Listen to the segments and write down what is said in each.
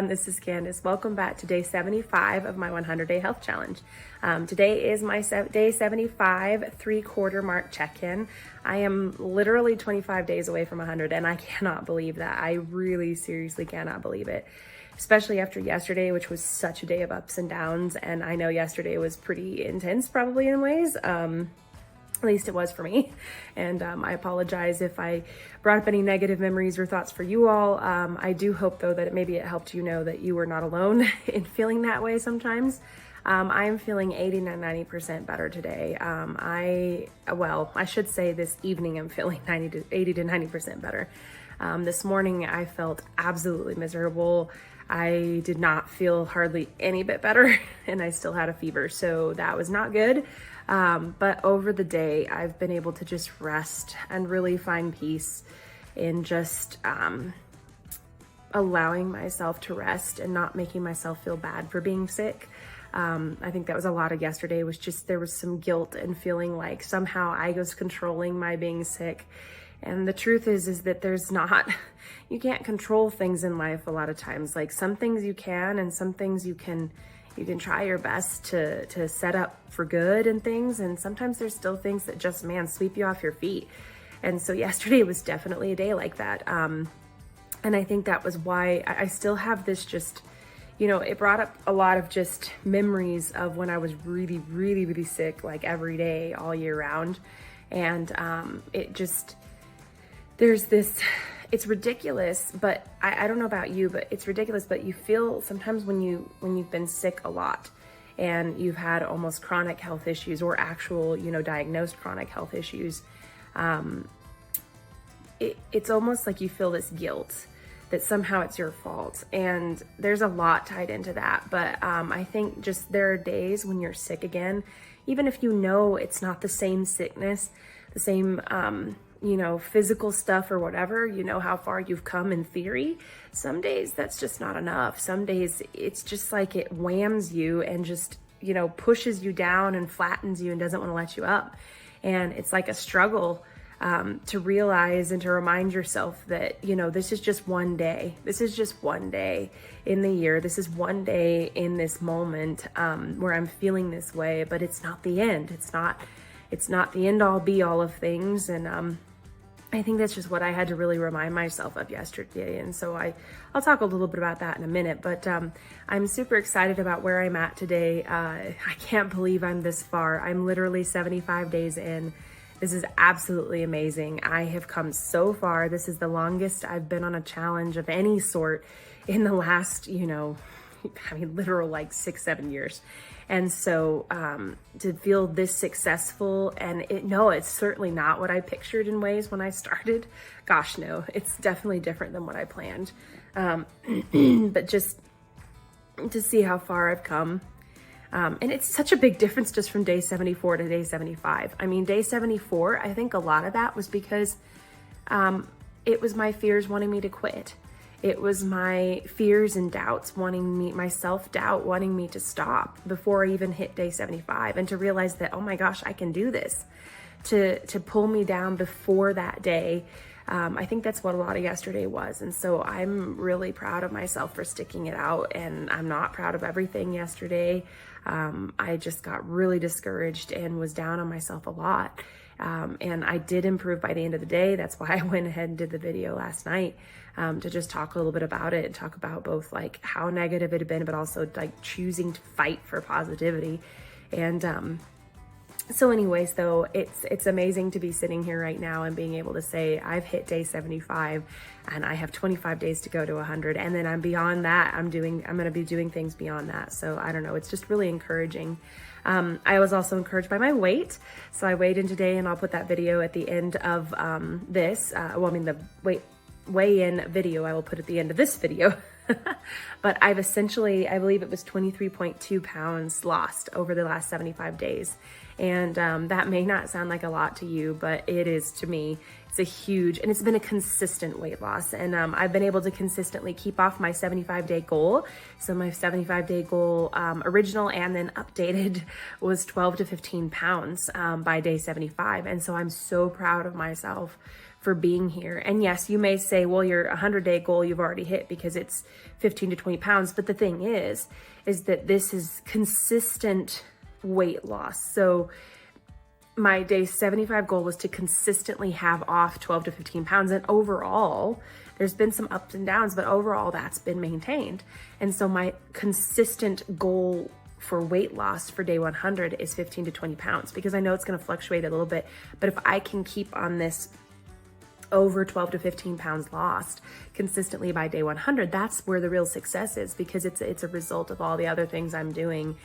everyone, this is Candace. Welcome back to day 75 of my 100-day health challenge. Today is my day 75 3/4 mark check-in. I am literally 25 days away from 100 and I cannot believe that. I really seriously cannot believe it, especially after yesterday, which was such a day of ups and downs. And I know yesterday was pretty intense probably in ways. At least it was for me. And I apologize if I brought up any negative memories or thoughts for you all. I do hope though that maybe it helped you know that you were not alone in feeling that way sometimes. I am feeling 80 to 90% better today. I should say this evening I'm feeling 80 to 90% better. This morning I felt absolutely miserable. I did not feel hardly any bit better and I still had a fever, so that was not good. But over the day, I've been able to just rest and really find peace in just allowing myself to rest and not making myself feel bad for being sick. I think that was a lot of yesterday, was just there was some guilt and feeling like somehow I was controlling my being sick. And the truth is that there's not, you can't control things in life a lot of times. Like some things you can, and some things you can try your best to set up for good and things. And sometimes there's still things that just, man, sweep you off your feet. And so yesterday was definitely a day like that. And I think that was why I still have this just, it brought up a lot of just memories of when I was really, really, really sick, like every day, all year round. And it just, there's this, it's ridiculous, but I don't know about you, but it's ridiculous, but you feel sometimes when you've been sick a lot and you've had almost chronic health issues or actual, diagnosed chronic health issues, it's almost like you feel this guilt that somehow it's your fault. And there's a lot tied into that. But I think just there are days when you're sick again, even if it's not the same sickness, the same, physical stuff or whatever, how far you've come in theory. Some days that's just not enough. Some days it's just like it whams you and just, pushes you down and flattens you and doesn't want to let you up. And it's like a struggle to realize and to remind yourself that, this is just one day. This is just one day in the year. This is one day in this moment where I'm feeling this way, but it's not the end. It's not the end all be all of things. And I think that's just what I had to really remind myself of yesterday. And so I'll talk a little bit about that in a minute, but I'm super excited about where I'm at today. I can't believe I'm this far. I'm literally 75 days in. This is absolutely amazing. I have come so far. This is the longest I've been on a challenge of any sort in the last, literal like 6-7 years. And so to feel this successful, and it's certainly not what I pictured in ways when I started. Gosh, no, it's definitely different than what I planned. But just to see how far I've come. And it's such a big difference just from day 74 to day 75. I mean, day 74, I think a lot of that was because it was my fears wanting me to quit. It was my fears and doubts my self-doubt wanting me to stop before I even hit day 75, and to realize that, oh my gosh, I can do this, to pull me down before that day. I think that's what a lot of yesterday was. And so I'm really proud of myself for sticking it out, and I'm not proud of everything yesterday. I just got really discouraged and was down on myself a lot. And I did improve by the end of the day. That's why I went ahead and did the video last night, to just talk a little bit about it and talk about both like how negative it had been, but also like choosing to fight for positivity. And, so anyways, though, it's amazing to be sitting here right now and being able to say I've hit day 75 and I have 25 days to go to 100. And then I'm beyond that. I'm going to be doing things beyond that. So I don't know. It's just really encouraging. I was also encouraged by my weight. So I weighed in today, and I'll put that video at the end of this. The weigh-in video I will put at the end of this video. But I've essentially, I believe it was 23.2 pounds lost over the last 75 days. And that may not sound like a lot to you, but it is to me. It's a huge, and it's been a consistent weight loss. And I've been able to consistently keep off my 75-day goal. So my 75-day goal, original and then updated, was 12 to 15 pounds by day 75. And so I'm so proud of myself for being here. And yes, you may say, well, your 100-day goal you've already hit because it's 15 to 20 pounds. But the thing is that this is consistent weight loss. So my day 75 goal was to consistently have off 12 to 15 pounds. And overall, there's been some ups and downs, but overall that's been maintained. And so my consistent goal for weight loss for day 100 is 15 to 20 pounds, because I know it's going to fluctuate a little bit. But if I can keep on this over 12 to 15 pounds lost consistently by day 100, that's where the real success is, because it's a result of all the other things I'm doing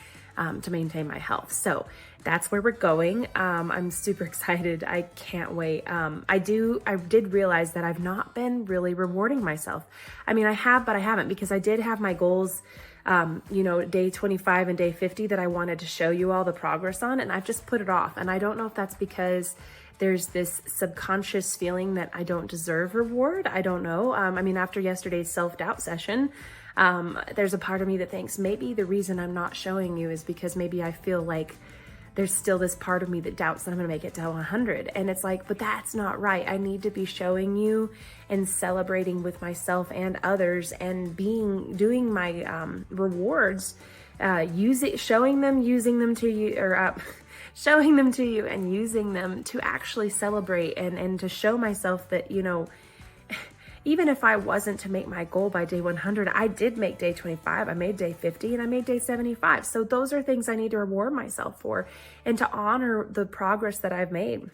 to maintain my health. So that's where we're going. I'm super excited. I can't wait. I did realize that I've not been really rewarding myself. I mean, I have, but I haven't, because I did have my goals, day 25 and day 50 that I wanted to show you all the progress on, and I've just put it off. And I don't know if that's because there's this subconscious feeling that I don't deserve reward. I don't know. I mean, after yesterday's self-doubt session, there's a part of me that thinks maybe the reason I'm not showing you is because maybe I feel like there's still this part of me that doubts that I'm gonna make it to 100. And it's like, but that's not right. I need to be showing you and celebrating with myself and others, and doing my rewards, showing them to you and using them to actually celebrate and to show myself that, even if I wasn't to make my goal by day 100, I did make day 25, I made day 50, and I made day 75. So those are things I need to reward myself for, and to honor the progress that I've made.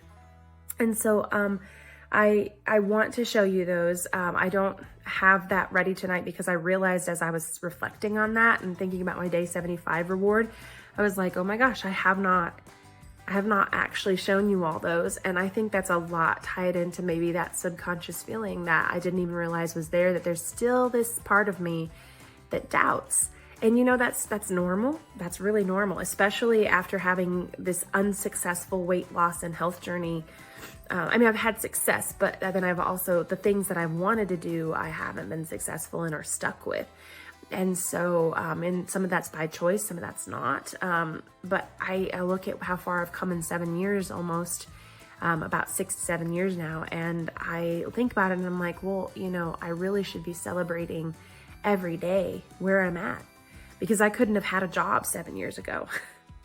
And so I want to show you those. I don't have that ready tonight, because I realized as I was reflecting on that and thinking about my day 75 reward, I was like, oh my gosh, I have not actually shown you all those. And I think that's a lot tied into maybe that subconscious feeling that I didn't even realize was there, that there's still this part of me that doubts. And that's normal. That's really normal, especially after having this unsuccessful weight loss and health journey. I've had success, but then I've also, the things that I wanted to do, I haven't been successful in or stuck with. And so, and some of that's by choice, some of that's not. But I look at how far I've come in 7 years, almost, about 6 to 7 years now. And I think about it and I'm like, well, I really should be celebrating every day where I'm at, because I couldn't have had a job 7 years ago.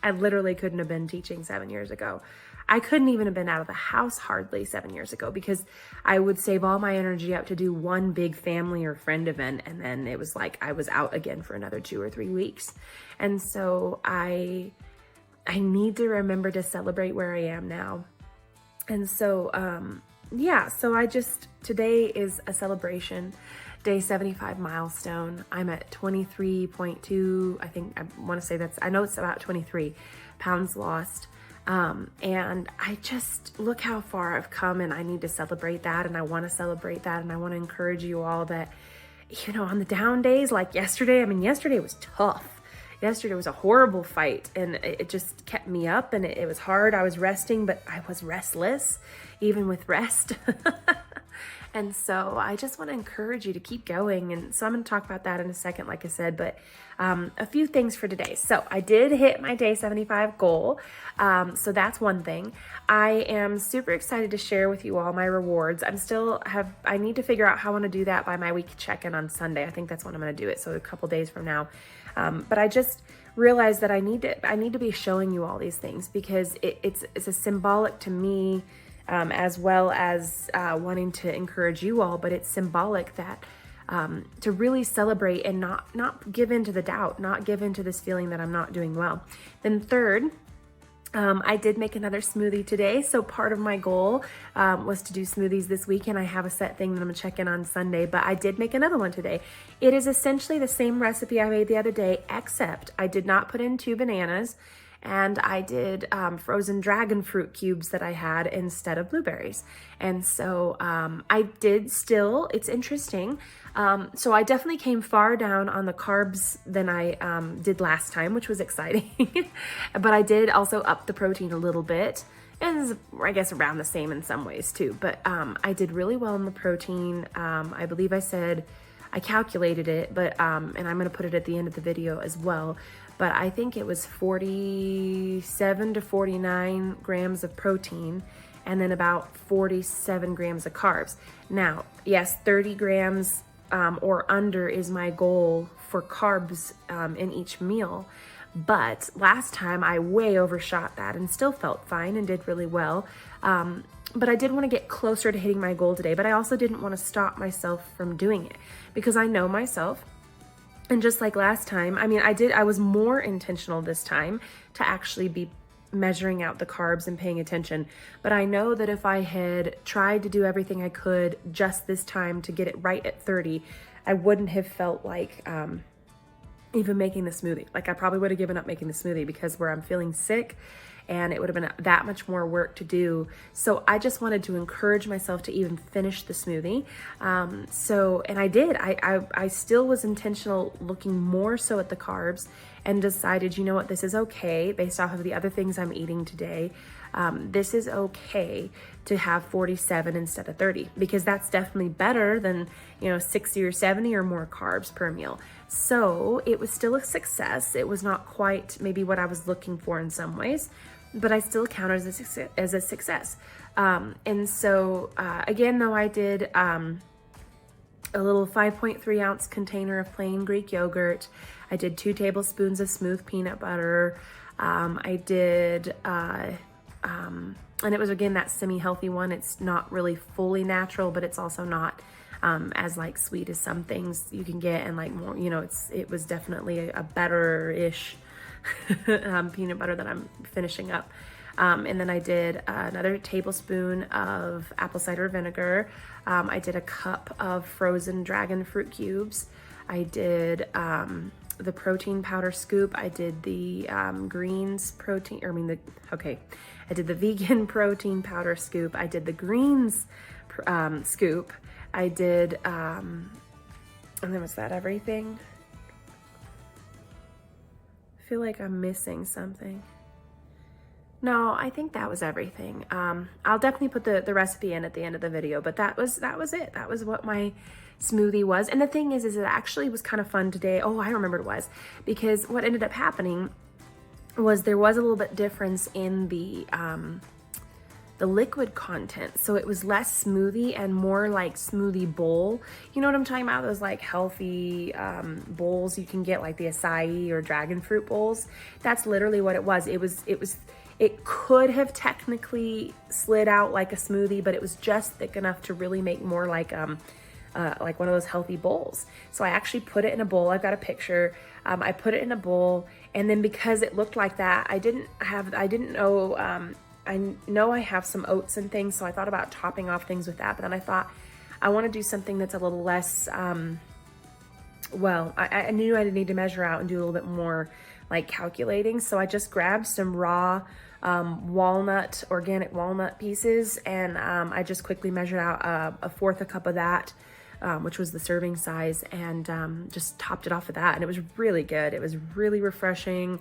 I literally couldn't have been teaching 7 years ago. I couldn't even have been out of the house hardly 7 years ago, because I would save all my energy up to do one big family or friend event, and then it was like I was out again for another 2 or 3 weeks. And so I need to remember to celebrate where I am now. And so today is a celebration. Day 75 milestone. I'm at 23.2. I know it's about 23 pounds lost. And I just look how far I've come, and I need to celebrate that. And I want to celebrate that. And I want to encourage you all that, on the down days like yesterday, yesterday was tough. Yesterday was a horrible fight, and it just kept me up, and it was hard. I was resting, but I was restless, even with rest. And so I just want to encourage you to keep going. And so I'm going to talk about that in a second, like I said, but a few things for today. So I did hit my day 75 goal. So that's one thing. I am super excited to share with you all my rewards. I need to figure out how I want to do that by my week check-in on Sunday. I think that's when I'm going to do it. So a couple days from now. But I just realized that I need to be showing you all these things, because it's a symbolic to me, as well as wanting to encourage you all, but it's symbolic that to really celebrate and not give in to the doubt, not give in to this feeling that I'm not doing well. Then third, I did make another smoothie today. So part of my goal was to do smoothies this week, and I have a set thing that I'm gonna check in on Sunday, but I did make another one today. It is essentially the same recipe I made the other day, except I did not put in 2 bananas, and I did frozen dragon fruit cubes that I had instead of blueberries. And so it's interesting. So I definitely came far down on the carbs than I did last time, which was exciting. But I did also up the protein a little bit, and I guess around the same in some ways too. But I did really well in the protein. I believe I calculated it, but and I'm going to put it at the end of the video as well. But I think it was 47 to 49 grams of protein, and then about 47 grams of carbs. Now, yes, 30 grams or under is my goal for carbs in each meal. But last time I way overshot that and still felt fine and did really well. But I did want to get closer to hitting my goal today, but I also didn't want to stop myself from doing it because I know myself. And just like last time, I was more intentional this time to actually be measuring out the carbs and paying attention. But I know that if I had tried to do everything I could just this time to get it right at 30, I wouldn't have felt like even making the smoothie. Like I probably would have given up making the smoothie because where I'm feeling sick and it would have been that much more work to do. So I just wanted to encourage myself to even finish the smoothie. And I did. I still was intentional, looking more so at the carbs, and decided, you know what, this is okay based off of the other things I'm eating today. This is okay to have 47 instead of 30, because that's definitely better than, 60 or 70 or more carbs per meal. So it was still a success. It was not quite maybe what I was looking for in some ways, but I still count it as a success. And so again, though, I did a little 5.3 ounce container of plain Greek yogurt. I did 2 tablespoons of smooth peanut butter. I did, and it was, again, that semi-healthy one. It's not really fully natural, but it's also not as like sweet as some things you can get, and like more, it was definitely a better-ish peanut butter that I'm finishing up. And then I did another tablespoon of apple cider vinegar. I did a cup of frozen dragon fruit cubes. I did the protein powder scoop. I did the greens protein, I did the vegan protein powder scoop. I did the greens scoop. I did, and then was that everything? I feel like I'm missing something. No, I think that was everything. I'll definitely put the recipe in at the end of the video, but that was it. That was what my smoothie was. And the thing is it actually was kind of fun today. Oh, I remember it was, because what ended up happening was there was a little bit difference in the liquid content. So it was less smoothie and more like smoothie bowl. You know what I'm talking about? Those like healthy bowls you can get, like the acai or dragon fruit bowls. That's literally what it was. It could have technically slid out like a smoothie, but it was just thick enough to really make more like one of those healthy bowls. So I actually put it in a bowl. I've got a picture. I put it in a bowl, and then because it looked like that, I didn't know, I know I have some oats and things, so I thought about topping off things with that, but then I thought I want to do something that's a little less, I knew I need to measure out and do a little bit more like calculating. So I just grabbed some raw organic walnut pieces, and I just quickly measured out a fourth a cup of that, which was the serving size, and just topped it off with that. And it was really good. It was really refreshing,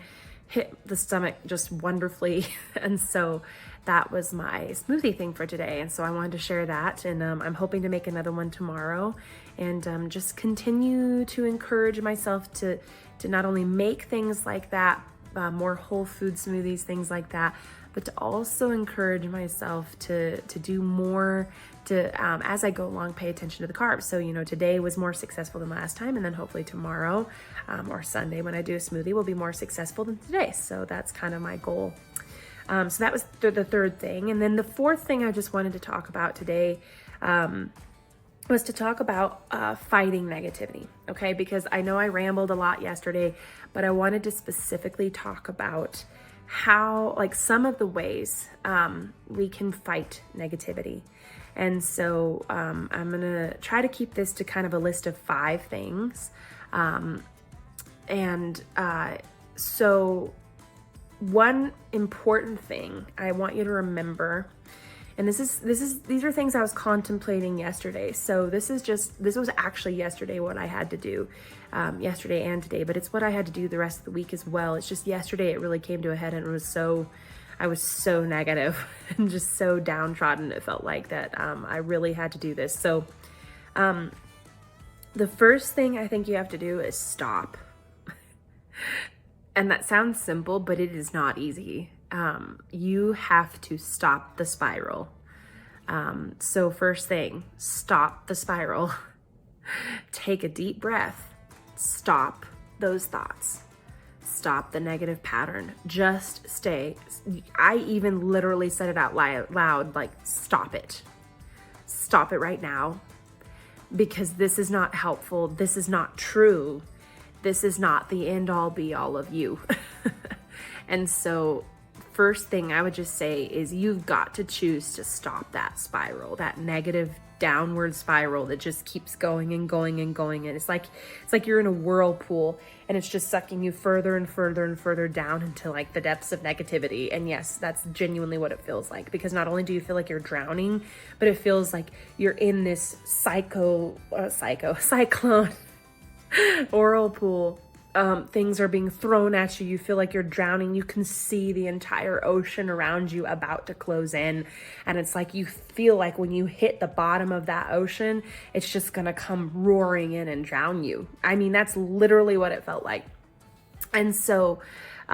hit the stomach just wonderfully. And so that was my smoothie thing for today. And so I wanted to share that, and I'm hoping to make another one tomorrow, and just continue to encourage myself to not only make things like that, more whole food smoothies, things like that, but to also encourage myself to do more, as I go along, pay attention to the carbs. So, today was more successful than last time, and then hopefully tomorrow or Sunday when I do a smoothie will be more successful than today. So that's kind of my goal. So that was the third thing. And then the fourth thing I just wanted to talk about today was to talk about fighting negativity, okay? Because I know I rambled a lot yesterday, but I wanted to specifically talk about how, like, some of the ways we can fight negativity. And so I'm gonna try to keep this to kind of a list of 5 things. So one important thing I want you to remember, and these are things I was contemplating yesterday. So this was actually yesterday what I had to do, yesterday and today, but it's what I had to do the rest of the week as well. It's just yesterday it really came to a head, and I was so negative and just so downtrodden. It felt like that I really had to do this. So the first thing I think you have to do is stop. And that sounds simple, but it is not easy. You have to stop the spiral. So first thing, stop the spiral. Take a deep breath. Stop those thoughts. Stop the negative pattern. Just stay. I even literally said it out loud, like, stop it. Stop it right now, because this is not helpful. This is not true. This is not the end all be all of you. And so first thing I would just say is you've got to choose to stop that spiral, that negative downward spiral that just keeps going and going and going. And it's like you're in a whirlpool and it's just sucking you further and further and further down into like the depths of negativity. And yes, that's genuinely what it feels like, because not only do you feel like you're drowning, but it feels like you're in this cyclone whirlpool. Things are being thrown at you. You feel like you're drowning. You can see the entire ocean around you about to close in. And it's like you feel like when you hit the bottom of that ocean, it's just going to come roaring in and drown you. I mean, that's literally what it felt like. And so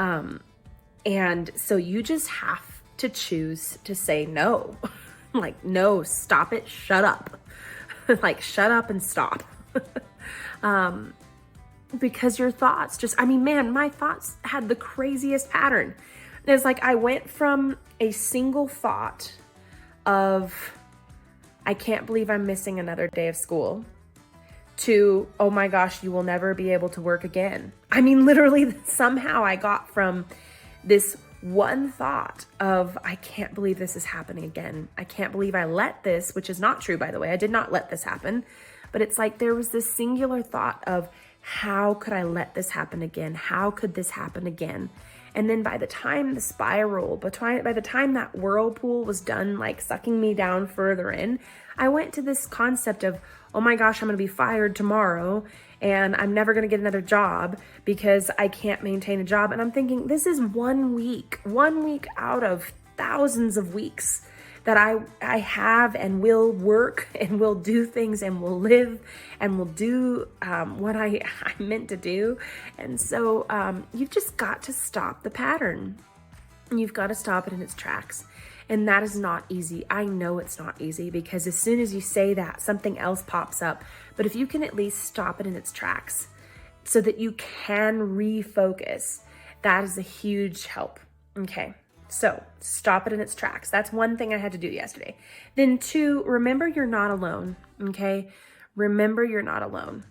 you just have to choose to say no. Like, no, stop it. Shut up. Like, shut up and stop. Because your thoughts my thoughts had the craziest pattern. It's like I went from a single thought of, I can't believe I'm missing another day of school, to, oh my gosh, you will never be able to work again. I mean, literally, somehow I got from this one thought of, I can't believe this is happening again. I can't believe I let this, which is not true, by the way. I did not let this happen. But it's like there was this singular thought of, how could I let this happen again? How could this happen again? And then by the time by the time that whirlpool was done, like sucking me down further in, I went to this concept of, oh my gosh, I'm going to be fired tomorrow and I'm never going to get another job because I can't maintain a job. And I'm thinking, this is 1 week out of thousands of weeks that I have and will work and will do things and will live and will do what I meant to do. And so you've just got to stop the pattern. You've got to stop it in its tracks. And that is not easy. I know it's not easy, because as soon as you say that, something else pops up. But if you can at least stop it in its tracks so that you can refocus, that is a huge help. Okay. So stop it in its tracks. That's one thing I had to do yesterday. Then 2, remember you're not alone, okay? Remember you're not alone.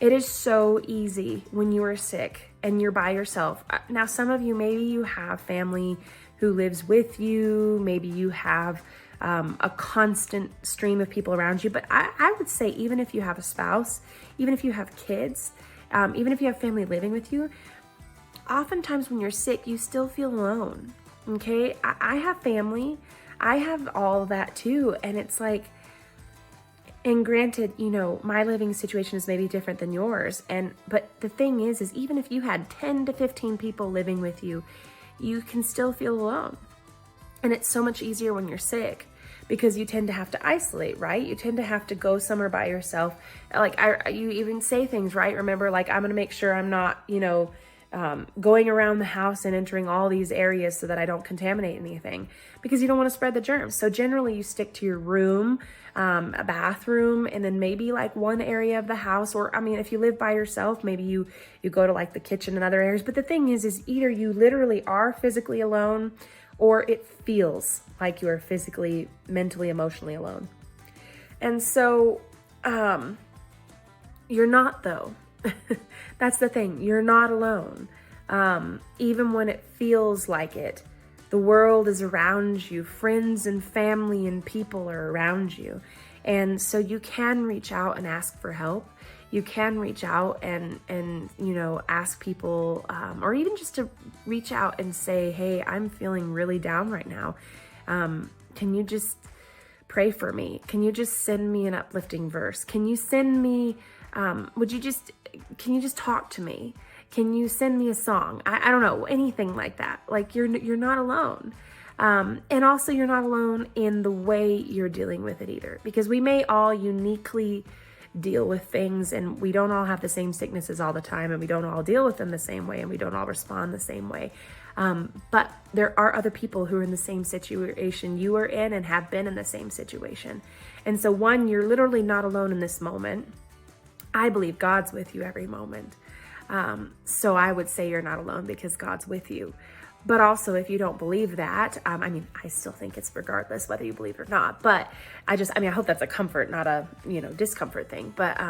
It is so easy when you are sick and you're by yourself. Now, some of you, maybe you have family who lives with you. Maybe you have a constant stream of people around you. But I would say, even if you have a spouse, even if you have kids, even if you have family living with you, oftentimes when you're sick, you still feel alone. Okay, I have family, I have all of that too. And it's like, and granted, my living situation is maybe different than yours. But the thing is even if you had 10 to 15 people living with you, you can still feel alone. And it's so much easier when you're sick, because you tend to have to isolate, right? You tend to have to go somewhere by yourself. Like you even say things, right? Remember, like, I'm going to make sure I'm not, going around the house and entering all these areas so that I don't contaminate anything, because you don't want to spread the germs. So generally you stick to your room, a bathroom, and then maybe like one area of the house. Or, if you live by yourself, maybe you go to like the kitchen and other areas. But the thing is either you literally are physically alone, or it feels like you are physically, mentally, emotionally alone. And so, you're not, though. That's the thing. You're not alone. Even when it feels like it, the world is around you. Friends and family and people are around you. And so you can reach out and ask for help. You can reach out and ask people, or even just to reach out and say, hey, I'm feeling really down right now. Can you just pray for me? Can you just send me an uplifting verse? Can you send me, can you just talk to me? Can you send me a song? I don't know, anything like that. Like, you're not alone. And also, you're not alone in the way you're dealing with it either, because we may all uniquely deal with things, and we don't all have the same sicknesses all the time, and we don't all deal with them the same way, and we don't all respond the same way. But there are other people who are in the same situation you are in and have been in the same situation. And so one, you're literally not alone in this moment. I believe God's with you every moment. So I would say you're not alone because God's with you. But also, if you don't believe that, I still think it's regardless whether you believe it or not. But I hope that's a comfort, not a, discomfort thing. But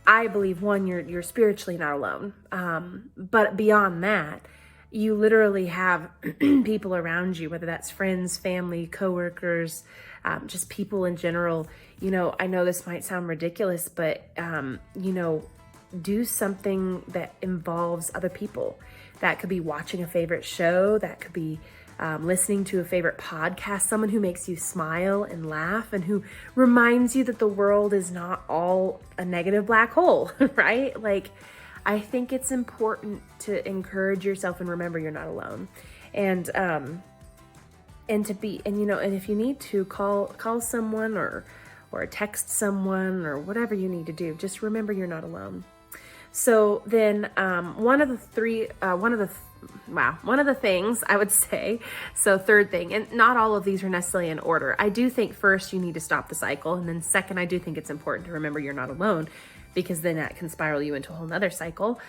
I believe, one, you're spiritually not alone. But beyond that, you literally have people around you, whether that's friends, family, coworkers, just people in general. I know this might sound ridiculous, but, do something that involves other people. That could be watching a favorite show. That could be listening to a favorite podcast, someone who makes you smile and laugh and who reminds you that the world is not all a negative black hole, right? Like, I think it's important to encourage yourself and remember you're not alone. And if you need to call someone or text someone or whatever you need to do, just remember you're not alone. So then one of the things I would say, so third thing, and not all of these are necessarily in order. I do think first you need to stop the cycle. And then second, I do think it's important to remember you're not alone, because then that can spiral you into a whole nother cycle.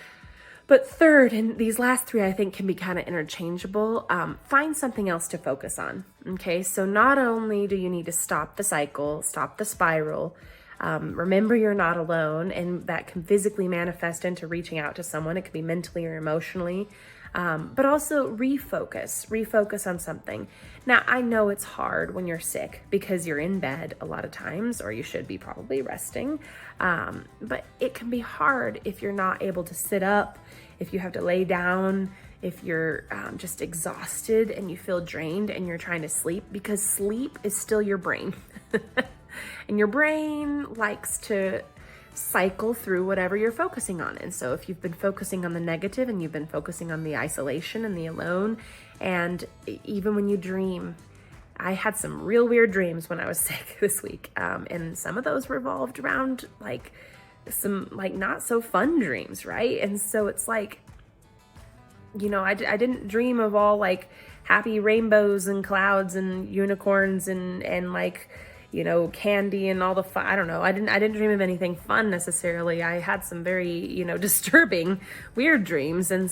But third, and these last three I think can be kind of interchangeable, find something else to focus on. Okay, so not only do you need to stop the cycle, stop the spiral, remember you're not alone, and that can physically manifest into reaching out to someone. It could be mentally or emotionally, but also refocus on something. Now, I know it's hard when you're sick because you're in bed a lot of times, or you should be probably resting. But it can be hard if you're not able to sit up, if you have to lay down, if you're just exhausted and you feel drained and you're trying to sleep, because sleep is still your brain. And your brain likes to cycle through whatever you're focusing on. And so if you've been focusing on the negative and you've been focusing on the isolation and the alone, and even when you dream, I had some real weird dreams when I was sick this week. And some of those revolved around some not so fun dreams, right? And so it's I didn't dream of all happy rainbows and clouds and unicorns and candy and all the fun. I don't know. I didn't dream of anything fun necessarily. I had some very, disturbing, weird dreams. And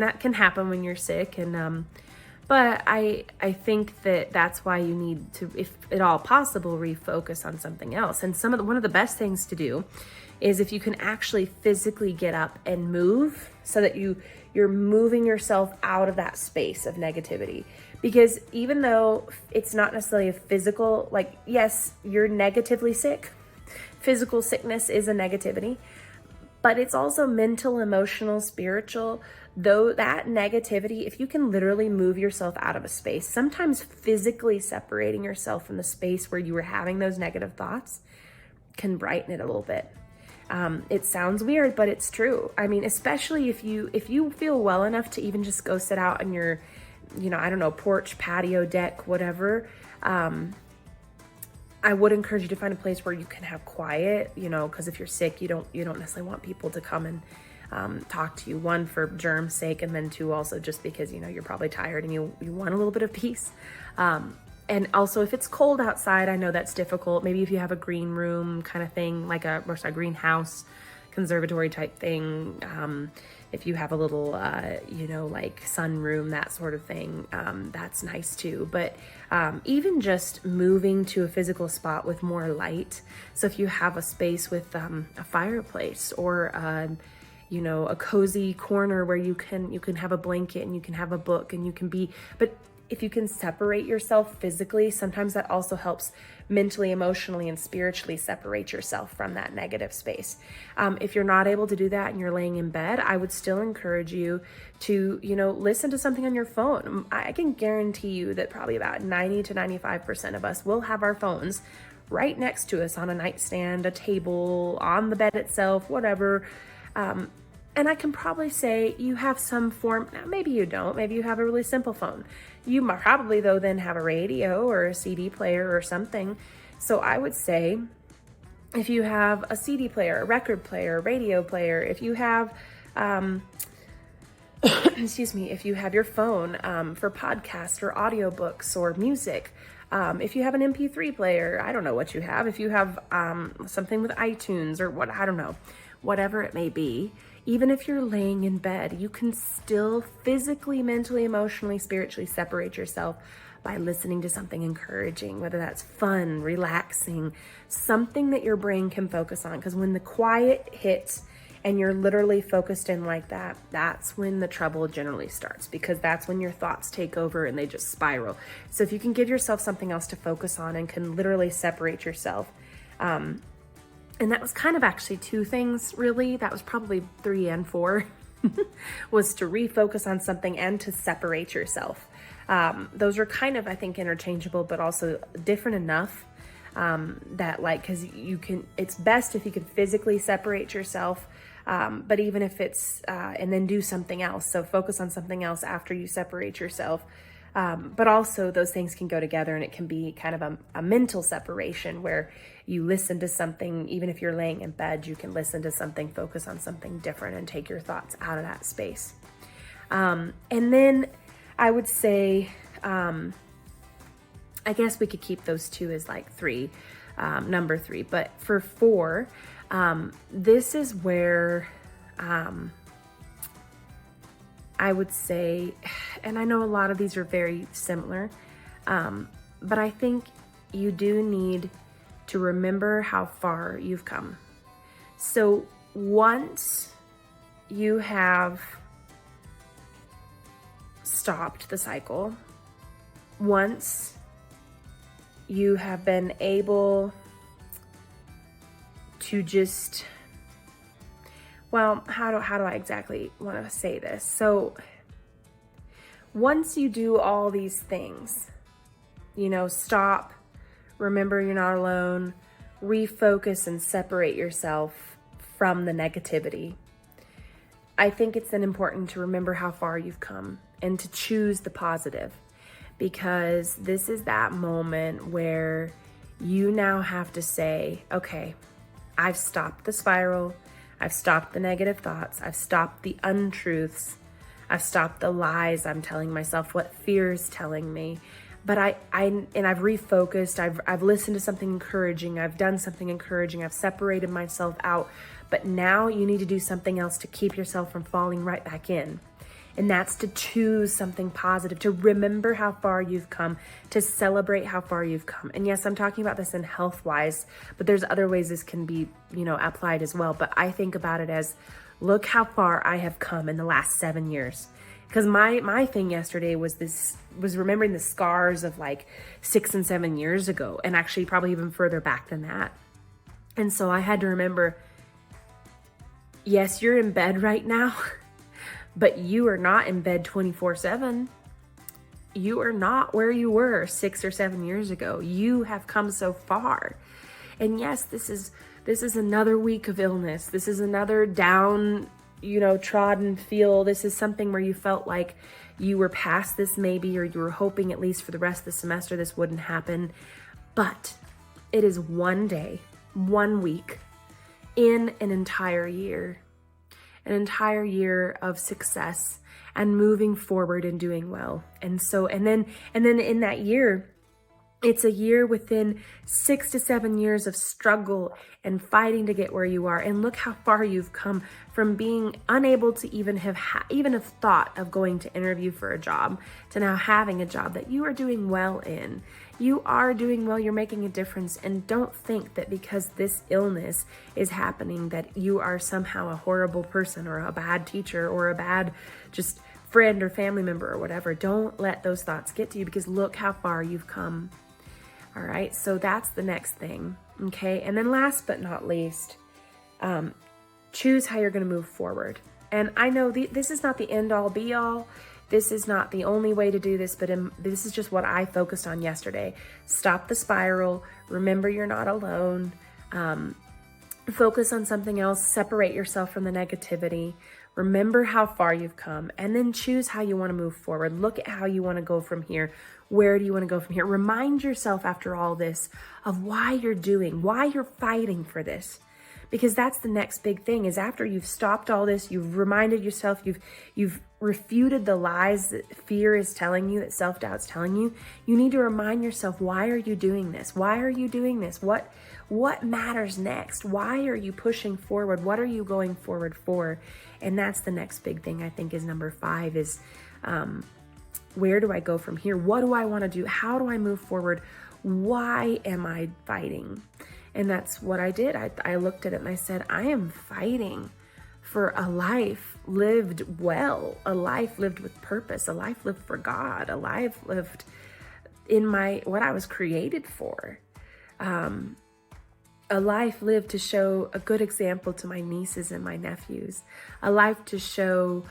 that can happen when you're sick. And, but I think that's why you need to, if at all possible, refocus on something else. And one of the best things to do is if you can actually physically get up and move, so that you're moving yourself out of that space of negativity. Because even though it's not necessarily a physical, yes, you're negatively sick. Physical sickness is a negativity, but it's also mental, emotional, spiritual. Though that negativity, if you can literally move yourself out of a space, sometimes physically separating yourself from the space where you were having those negative thoughts can brighten it a little bit. It sounds weird, but it's true. I mean, especially if you feel well enough to even just go sit out on your, porch, patio, deck, whatever. I would encourage you to find a place where you can have quiet, because if you're sick, you don't necessarily want people to come and talk to you. One, for germ's sake, and then two, also just because, you're probably tired and you want a little bit of peace. And also, if it's cold outside, I know that's difficult. Maybe if you have a green room kind of thing, greenhouse, conservatory type thing. If you have a little, sunroom, that sort of thing, that's nice too. But even just moving to a physical spot with more light. So if you have a space with a fireplace or a cozy corner where you can have a blanket and you can have a book and you can be, but if you can separate yourself physically, sometimes that also helps mentally, emotionally, and spiritually separate yourself from that negative space. If you're not able to do that and you're laying in bed, I would still encourage you to, listen to something on your phone. I can guarantee you that probably about 90 to 95% of us will have our phones right next to us on a nightstand, a table, on the bed itself, whatever. And I can probably say you have some form, maybe you don't, maybe you have a really simple phone. You might probably, though, then have a radio or a CD player or something. So I would say if you have a CD player, a record player, a radio player, if you have, excuse me, if you have your phone for podcasts or audiobooks or music, if you have an MP3 player, I don't know what you have. If you have something with iTunes or what, I don't know, whatever it may be, even if you're laying in bed, you can still physically, mentally, emotionally, spiritually separate yourself by listening to something encouraging, whether that's fun, relaxing, something that your brain can focus on. Because when the quiet hits and you're literally focused in like that, that's when the trouble generally starts, because that's when your thoughts take over and they just spiral. So if you can give yourself something else to focus on and can literally separate yourself, and that was kind of actually two things, really. That was probably 3 and 4, was to refocus on something and to separate yourself. Those are kind of, I think, interchangeable, but also different enough that, like, because you can, it's best if you can physically separate yourself, but even if it's, and then do something else. So focus on something else after you separate yourself. But also those things can go together, and it can be kind of a mental separation where you listen to something, even if you're laying in bed, you can listen to something, focus on something different, and take your thoughts out of that space. And then I would say, I guess we could keep those two as like 3, number 3, but for 4, this is where, I would say, and I know a lot of these are very similar, but I think you do need to remember how far you've come. So once you have stopped the cycle, once you have been able to just, well, how do I exactly want to say this? So once you do all these things, stop, remember you're not alone, refocus and separate yourself from the negativity, I think it's then important to remember how far you've come and to choose the positive, because this is that moment where you now have to say, okay, I've stopped the spiral, I've stopped the negative thoughts, I've stopped the untruths, I've stopped the lies I'm telling myself, what fear is telling me. But I've refocused, I've listened to something encouraging, I've done something encouraging, I've separated myself out. But now you need to do something else to keep yourself from falling right back in. And that's to choose something positive, to remember how far you've come, to celebrate how far you've come. And yes, I'm talking about this in health-wise, but there's other ways this can be, applied as well. But I think about it as, look how far I have come in the last 7 years. Because my thing yesterday was remembering the scars of like 6 and 7 years ago, and actually probably even further back than that. And so I had to remember, yes, you're in bed right now, but you are not in bed 24/7. You are not where you were 6 or 7 years ago. You have come so far. And yes, this is another week of illness. This is another down, trodden feel. This is something where you felt like you were past this maybe, or you were hoping at least for the rest of the semester this wouldn't happen. But it is one day, 1 week in an entire year of success and moving forward and doing well. And so, and then in that year, it's a year within 6 to 7 years of struggle and fighting to get where you are. And look how far you've come from being unable to even have thought of going to interview for a job to now having a job that you are doing well in. You are doing well, you're making a difference. And don't think that because this illness is happening that you are somehow a horrible person or a bad teacher or a bad just friend or family member or whatever. Don't let those thoughts get to you, because look how far you've come. All right, so that's the next thing, okay? And then last but not least, choose how you're going to move forward. And I know this is not the end-all, be-all. This is not the only way to do this, but this is just what I focused on yesterday. Stop the spiral. Remember you're not alone. Focus on something else. Separate yourself from the negativity, Remember how far you've come, and then choose how you want to move forward. Look at how you want to go from here. Where do you want to go from here? Remind yourself after all this of why you're fighting for this. Because that's the next big thing, is after you've stopped all this, you've reminded yourself, you've refuted the lies that fear is telling you, that self-doubt's telling you, you need to remind yourself, why are you doing this? Why are you doing this? What matters next? Why are you pushing forward? What are you going forward for? And that's the next big thing, I think, is number 5 is, where do I go from here? What do I want to do? How do I move forward? Why am I fighting? And that's what I did. I looked at it and I said, I am fighting for a life lived well, a life lived with purpose, a life lived for God, a life lived in what I was created for. A life lived to show a good example to my nieces and my nephews, a life to show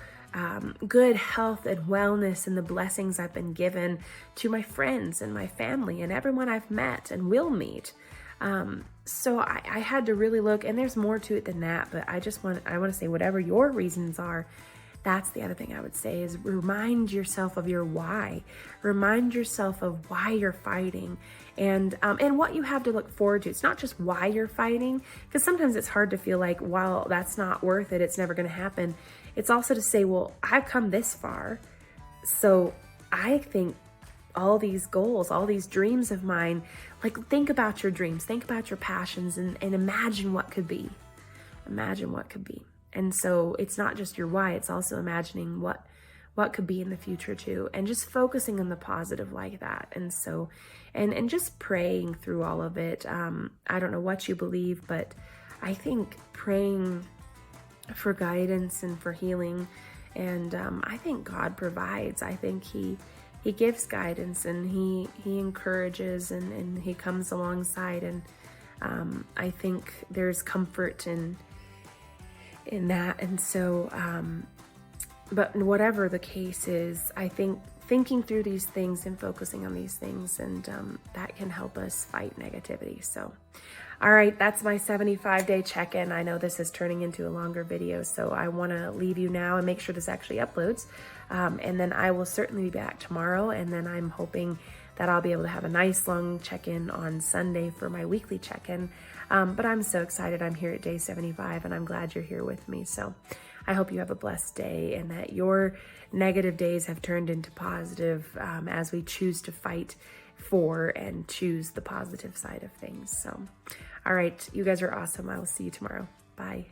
good health and wellness and the blessings I've been given to my friends and my family and everyone I've met and will meet. So I had to really look, and there's more to it than that, but I want to say, whatever your reasons are, that's the other thing I would say, is remind yourself of your why. Remind yourself of why you're fighting and what you have to look forward to. It's not just why you're fighting, because sometimes it's hard to feel like, well, that's not worth it, it's never going to happen. It's also to say, well, I've come this far, so I think all these goals, all these dreams of mine, like, think about your dreams, think about your passions, and imagine what could be. Imagine what could be. And so it's not just your why, it's also imagining what could be in the future too, and just focusing on the positive like that. And so, and just praying through all of it. I don't know what you believe, but I think praying for guidance and for healing, and I think God provides. I think He gives guidance, and he encourages, and he comes alongside, and I think there's comfort in that. And so but whatever the case is, I think thinking through these things and focusing on these things, and that can help us fight negativity. So all right, that's my 75-day check-in. I know this is turning into a longer video, so I want to leave you now and make sure this actually uploads. And then I will certainly be back tomorrow, and then I'm hoping that I'll be able to have a nice long check-in on Sunday for my weekly check-in. But I'm so excited. I'm here at day 75, and I'm glad you're here with me. So I hope you have a blessed day, and that your negative days have turned into positive as we choose to fight for and choose the positive side of things. So, all right, you guys are awesome. I will see you tomorrow. Bye.